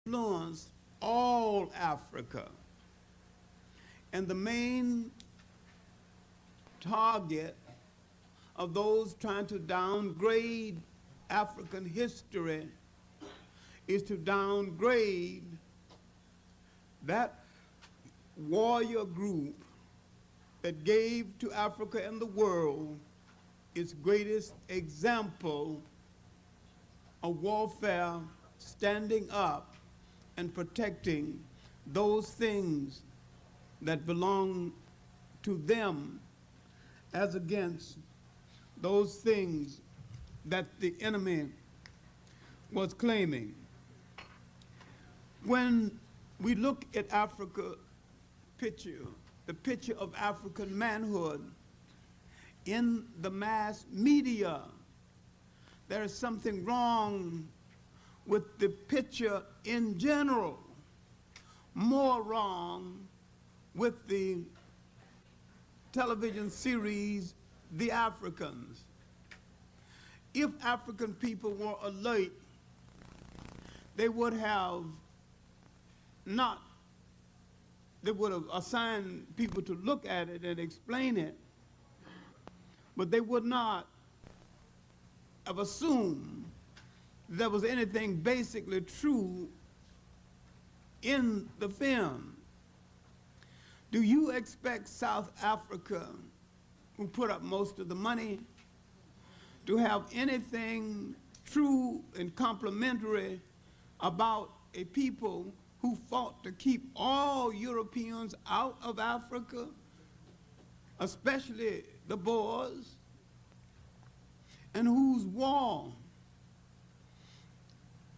influenced all Africa. And the main target of those trying to downgrade African history is to downgrade that warrior group that gave to Africa and the world its greatest example of warfare, standing up and protecting those things that belong to them as against those things that the enemy was claiming. When we look at Africa picture, the picture of African manhood in the mass media, there is something wrong with the picture in general, more wrong with the television series, The Africans. If African people were alert, they would have assigned people to look at it and explain it, but they would not have assumed there was anything basically true in the film. Do you expect South Africa, who put up most of the money, to have anything true and complimentary about a people who fought to keep all Europeans out of Africa, especially the Boers, and whose war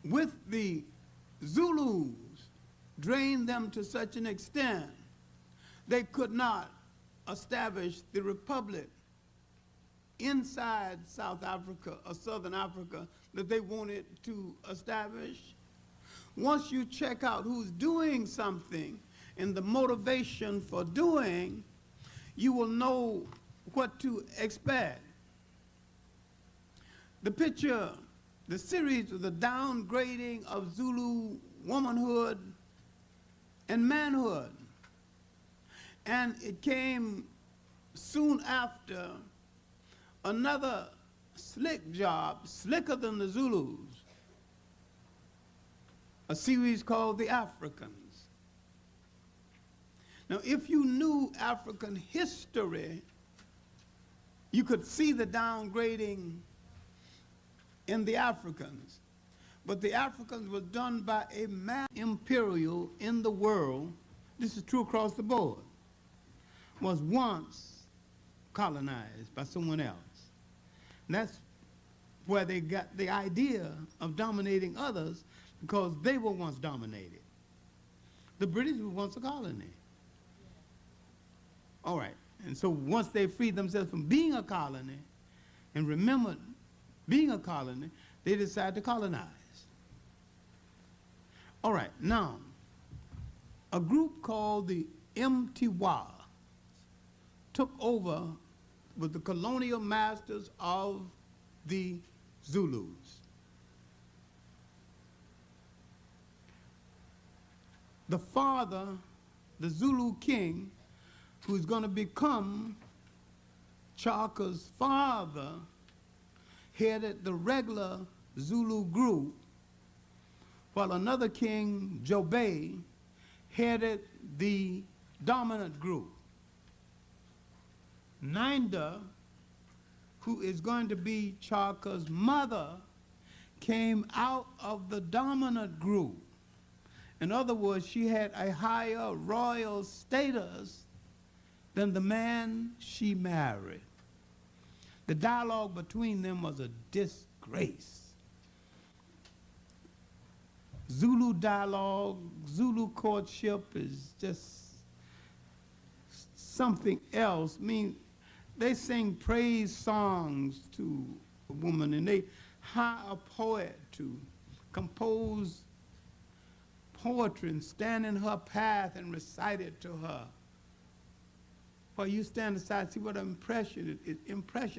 with the Zulus drained them to such an extent they could not establish the republic inside South Africa or Southern Africa that they wanted to establish? Once you check out who's doing something and the motivation for doing, you will know what to expect. The picture, the series of the downgrading of Zulu womanhood and manhood. And it came soon after another slick job, slicker than the Zulus, a series called The Africans. Now, if you knew African history, you could see the downgrading in The Africans. But The Africans was done by a mass imperial in the world, this is true across the board, was once colonized by someone else. And that's where they got the idea of dominating others, because they were once dominated. The British were once a colony. All right, and so once they freed themselves from being a colony and remembered being a colony, they decided to colonize. All right, now, a group called the Mtiwa took over with the colonial masters of the Zulus. The father, the Zulu king, who's going to become Chaka's father, headed the regular Zulu group, while another king, Jobe, headed the dominant group. Ninda, who is going to be Chaka's mother, came out of the dominant group. In other words, she had a higher royal status than the man she married. The dialogue between them was a disgrace. Zulu dialogue, Zulu courtship is just something else. I mean, they sing praise songs to a woman, and they hire a poet to compose poetry and stand in her path and recite it to her. While you stand aside and see what impression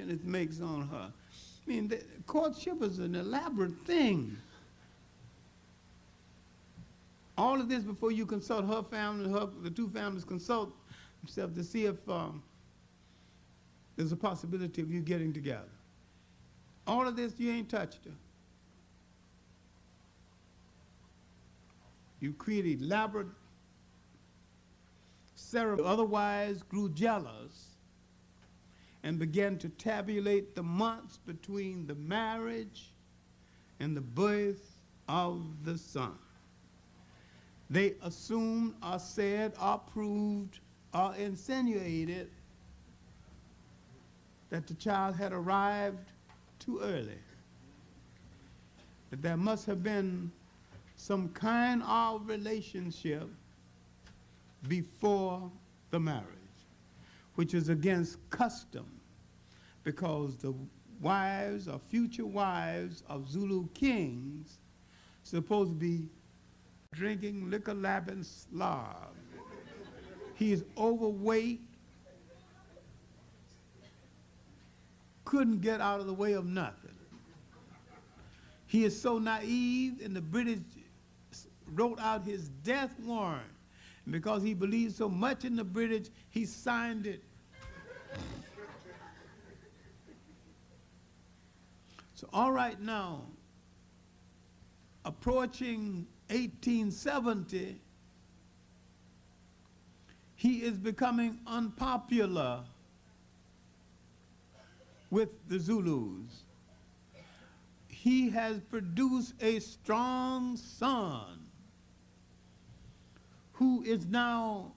it makes on her. I mean, the courtship is an elaborate thing. All of this before you consult her family, the two families consult themselves to see if there's a possibility of you getting together. All of this, you ain't touched her. You created elaborate ceremony, otherwise grew jealous and began to tabulate the months between the marriage and the birth of the son. They assumed or said or proved or insinuated that the child had arrived too early, that there must have been some kind of relationship before the marriage, which is against custom, because the wives or future wives of Zulu kings supposed to be drinking, liquor, lapping slob. He is overweight, couldn't get out of the way of nothing. He is so naive, and the British wrote out his death warrant. And because he believed so much in the British, he signed it. So all right now, approaching 1870, he is becoming unpopular with the Zulus. He has produced a strong son who is now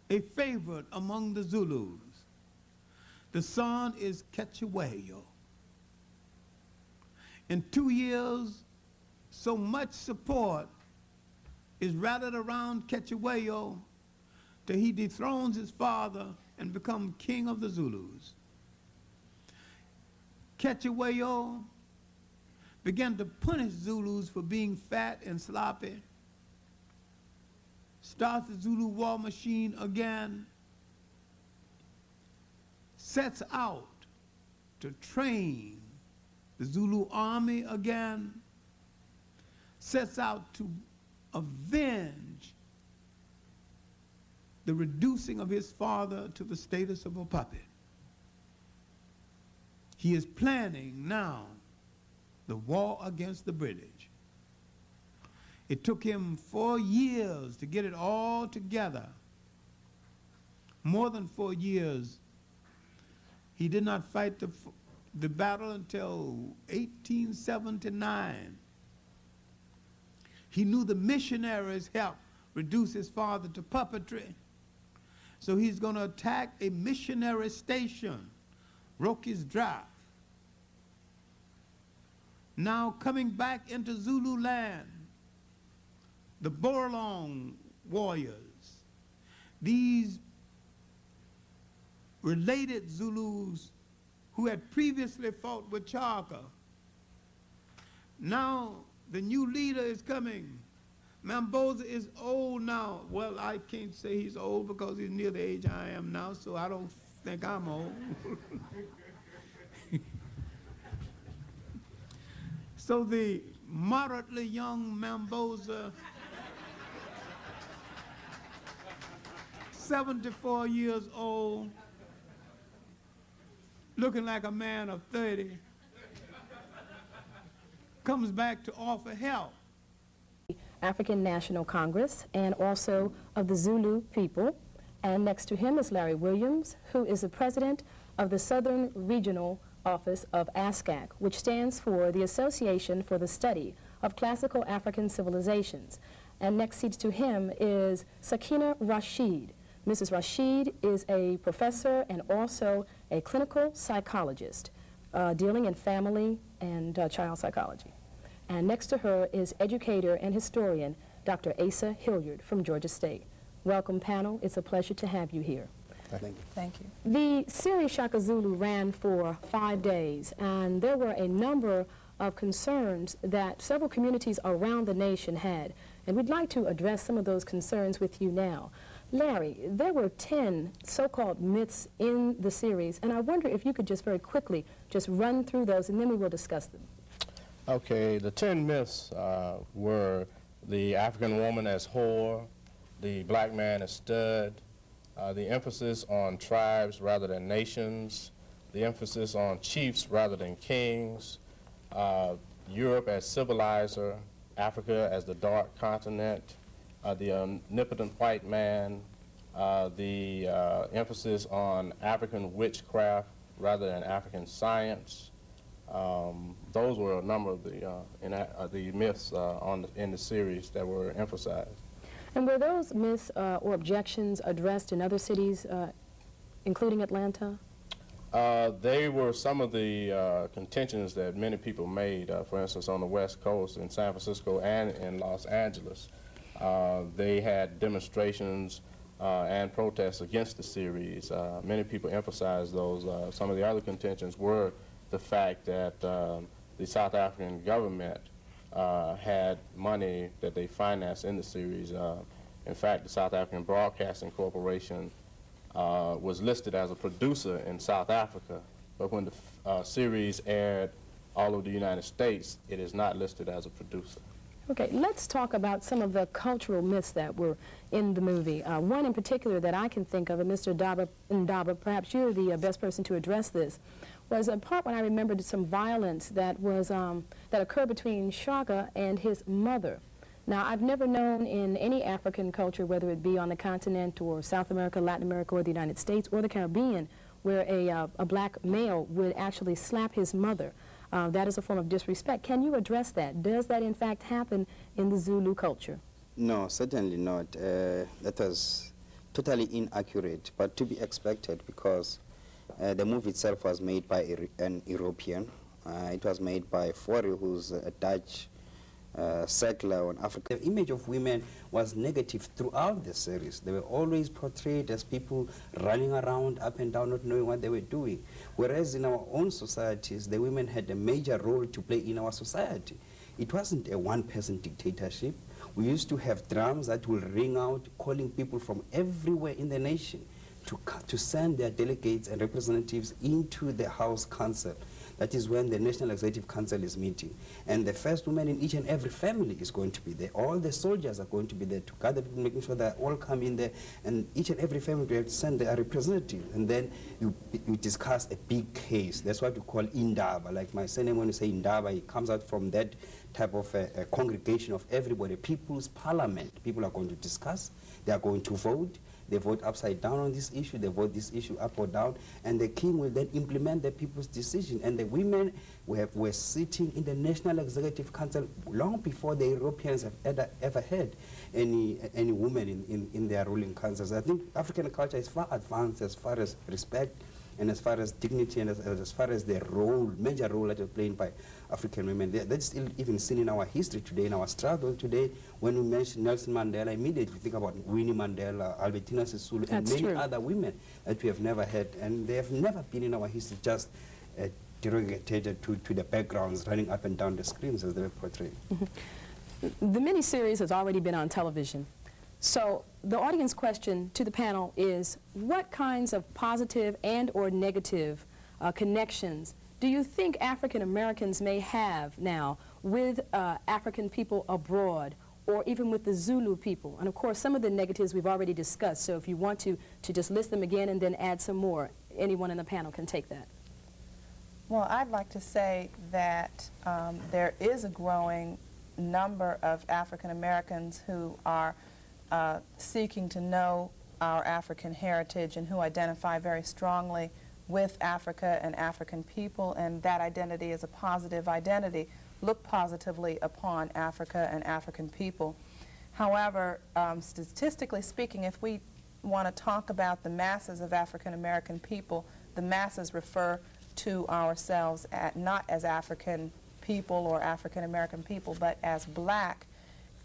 a favorite among the Zulus. The son is Kechewayo. In 2 years, so much support is rallied around Kechewayo that he dethrones his father and becomes king of the Zulus. Kechewayo began to punish Zulus for being fat and sloppy, starts the Zulu war machine again, sets out to train the Zulu army again, sets out to avenge the reducing of his father to the status of a puppet. He is planning now the war against the British. It took him 4 years to get it all together. More than 4 years. He did not fight the battle until 1879. He knew the missionaries helped reduce his father to puppetry. So he's going to attack a missionary station, Roki's Draft. Now coming back into Zulu land, the Borlong warriors, these related Zulus who had previously fought with Chaka. Now the new leader is coming. Mamboza is old now. Well, I can't say he's old because he's near the age I am now, so I don't think I'm old. So the moderately young Mamboza, 74 years old, looking like a man of 30, comes back to offer help. African National Congress and also of the Zulu people. And next to him is Larry Williams, who is the president of the Southern Regional Office of ASCAC, which stands for the Association for the Study of Classical African Civilizations. And next seat to him is Sakina Rashid. Mrs. Rashid is a professor and also a clinical psychologist dealing in family and child psychology. And next to her is educator and historian Dr. Asa Hilliard from Georgia State. Welcome, panel. It's a pleasure to have you here. Thank you. Thank you. The series Shaka Zulu ran for 5 days, and there were a number of concerns that several communities around the nation had, and we'd like to address some of those concerns with you now. Larry, there were 10 so-called myths in the series, and I wonder if you could just very quickly just run through those, and then we will discuss them. Okay, the 10 myths were the African woman as whore, the black man as stud, the emphasis on tribes rather than nations, the emphasis on chiefs rather than kings, Europe as civilizer, Africa as the dark continent, the omnipotent white man, the emphasis on African witchcraft rather than African science. Those were a number of the myths in the series that were emphasized. And were those myths or objections addressed in other cities, including Atlanta? They were some of the contentions that many people made, for instance, on the West Coast, in San Francisco and in Los Angeles. They had demonstrations and protests against the series. Many people emphasized those. Some of the other contentions were the fact that the South African government had money that they financed in the series. In fact, the South African Broadcasting Corporation was listed as a producer in South Africa, but when the series aired all over the United States, it is not listed as a producer. Okay, let's talk about some of the cultural myths that were in the movie. One in particular that I can think of, and Mr. Ndaba, perhaps you're the best person to address this, was a part when I remembered some violence that was that occurred between Shaka and his mother. Now, I've never known in any African culture, whether it be on the continent or South America, Latin America, or the United States, or the Caribbean, where a black male would actually slap his mother. That is a form of disrespect. Can you address that? Does that, in fact, happen in the Zulu culture? No, certainly not. That was totally inaccurate, but to be expected because the movie itself was made by an European. It was made by Fori, who's a Dutch settler on Africa. The image of women was negative throughout the series. They were always portrayed as people running around up and down, not knowing what they were doing. Whereas in our own societies, the women had a major role to play in our society. It wasn't a one-person dictatorship. We used to have drums that will ring out, calling people from everywhere in the nation to send their delegates and representatives into the House Council. That is when the National Executive Council is meeting. And the first woman in each and every family is going to be there. All the soldiers are going to be there to gather people, making sure that all come in there. And each and every family will send their representative. And then you discuss a big case. That's what we call Indaba. Like my surname, when you say Indaba, it comes out from that type of a congregation of everybody. People's parliament. People are going to discuss. They are going to vote. They vote upside down on this issue, they vote this issue up or down, and the king will then implement the people's decision. And the women were sitting in the National Executive Council long before the Europeans have ever had any woman in their ruling councils. I think African culture is far advanced as far as respect and as far as dignity and as far as the role, major role that is played by African women. That's still even seen in our history today, in our struggle today. When we mention Nelson Mandela, immediately think about Winnie Mandela, Albertina Sisulu, and many other women that we have never had. And they have never been in our history just derogated to the backgrounds, running up and down the screens as they were portrayed. Mm-hmm. The miniseries has already been on television. So the audience question to the panel is, what kinds of positive and or negative connections do you think African Americans may have now with African people abroad, or even with the Zulu people? And of course, some of the negatives we've already discussed, so if you want to just list them again and then add some more, anyone in the panel can take that. Well, I'd like to say that there is a growing number of African Americans who are seeking to know our African heritage and who identify very strongly with Africa and African people, and that identity is a positive identity. Look positively upon Africa and African people. However, statistically speaking, if we want to talk about the masses of African American people, the masses refer to ourselves not as African people or African American people, but as black.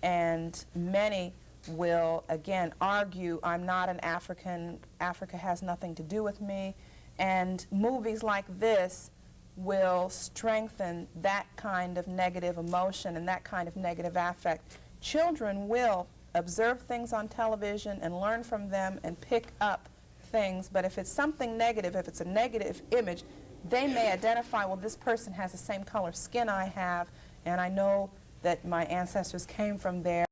And many will again argue, I'm not an African, Africa has nothing to do with me, and movies like this will strengthen that kind of negative emotion and that kind of negative affect. Children will observe things on television and learn from them and pick up things, but if it's something negative, if it's a negative image, they may identify, well, this person has the same color skin I have, and I know that my ancestors came from there.